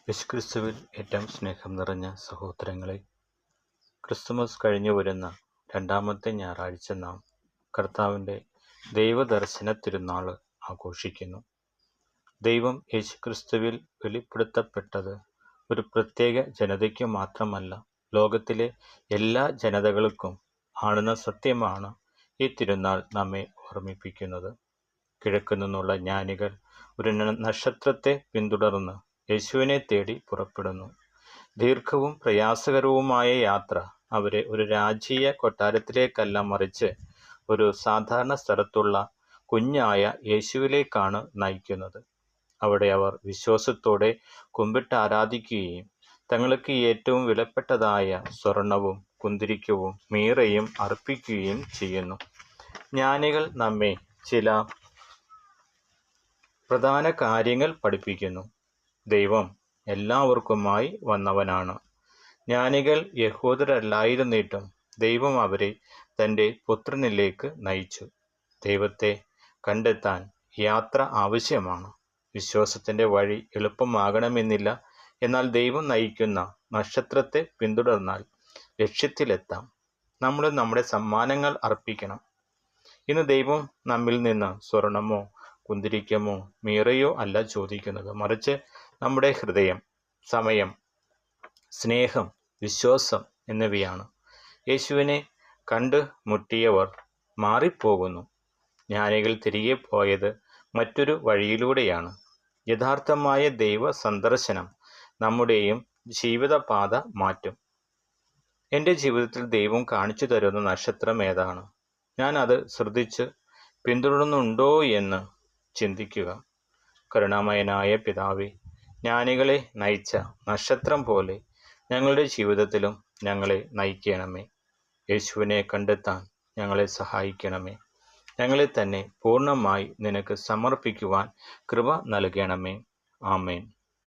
യേശുക്രിസ്തുവിൽ ഏറ്റവും സ്നേഹം നിറഞ്ഞ സഹോദരങ്ങളെ, ക്രിസ്തുമസ് കഴിഞ്ഞു വരുന്ന രണ്ടാമത്തെ ഞായറാഴ്ച നാം കർത്താവിൻ്റെ ദൈവദർശന തിരുനാൾ ആഘോഷിക്കുന്നു. ദൈവം യേശുക്രിസ്തുവിൽ വെളിപ്പെടുത്തപ്പെട്ടത് ഒരു പ്രത്യേക ജനതയ്ക്ക് മാത്രമല്ല, ലോകത്തിലെ എല്ലാ ജനതകൾക്കും ആണെന്ന സത്യമാണ് ഈ തിരുനാൾ നമ്മെ ഓർമ്മിപ്പിക്കുന്നത്. കിഴക്കു നിന്നുള്ള ജ്ഞാനികൾ ഒരു നക്ഷത്രത്തെ പിന്തുടർന്ന് യേശുവിനെ തേടി പുറപ്പെടുന്നു. ദീർഘവും പ്രയാസകരവുമായ യാത്ര അവരെ ഒരു രാജീയ കൊട്ടാരത്തിലേക്കല്ല, മറിച്ച് ഒരു സാധാരണ സ്ഥലത്തുള്ള കുഞ്ഞായ യേശുവിലേക്കാണ് നയിക്കുന്നത്. അവിടെ അവർ വിശ്വാസത്തോടെ കുമ്പിട്ട് ആരാധിക്കുകയും തങ്ങൾക്ക് ഏറ്റവും വിലപ്പെട്ടതായ സ്വർണവും കുന്തിരിക്കവും മീറയും അർപ്പിക്കുകയും ചെയ്യുന്നു. ജ്ഞാനികൾ നമ്മെ ചില പ്രധാന കാര്യങ്ങൾ പഠിപ്പിക്കുന്നു. ദൈവം എല്ലാവർക്കുമായി വന്നവനാണ്. ജ്ഞാനികൾ യഹൂദരല്ലായിരുന്നിട്ടും ദൈവം അവരെ തൻ്റെ പുത്രനിലേക്ക് നയിച്ചു. ദൈവത്തെ കണ്ടെത്താൻ യാത്ര ആവശ്യമാണ്. വിശ്വാസത്തിൻ്റെ വഴി എളുപ്പമാകണമെന്നില്ല. എന്നാൽ ദൈവം നയിക്കുന്ന നക്ഷത്രത്തെ പിന്തുടർന്നാൽ ലക്ഷ്യത്തിലെത്താം. നമ്മൾ നമ്മുടെ സമ്മാനങ്ങൾ അർപ്പിക്കണം. ഇന്ന് ദൈവം നമ്മിൽ നിന്ന് സ്വർണമോ കുന്തിരിക്കമോ മീറയോ അല്ല ചോദിക്കുന്നത്, മറിച്ച് നമ്മുടെ ഹൃദയം, സമയം, സ്നേഹം, വിശ്വാസം എന്നിവയാണ്. യേശുവിനെ കണ്ട് മുട്ടിയവർ മാറിപ്പോകുന്നു. ജ്ഞാനികൾ തിരികെ പോയത് മറ്റൊരു വഴിയിലൂടെയാണ്. യഥാർത്ഥമായ ദൈവ സന്ദർശനം നമ്മുടെയും ജീവിതപാത മാറ്റും. എൻ്റെ ജീവിതത്തിൽ ദൈവം കാണിച്ചു തരുന്ന നക്ഷത്രം ഏതാണ്? ഞാൻ അത് ശ്രദ്ധിച്ച് പിന്തുടരുന്നുണ്ടോ എന്ന് ചിന്തിക്കുക. കരുണാമയനായ പിതാവേ, ജ്ഞാനികളെ നയിച്ച നക്ഷത്രം പോലെ ഞങ്ങളുടെ ജീവിതത്തിലും ഞങ്ങളെ നയിക്കണമേ. യേശുവിനെ കണ്ടെത്താൻ ഞങ്ങളെ സഹായിക്കണമേ. ഞങ്ങളെ തന്നെ പൂർണ്ണമായി നിനക്ക് സമർപ്പിക്കുവാൻ കൃപ നൽകണമേ. ആമേൻ.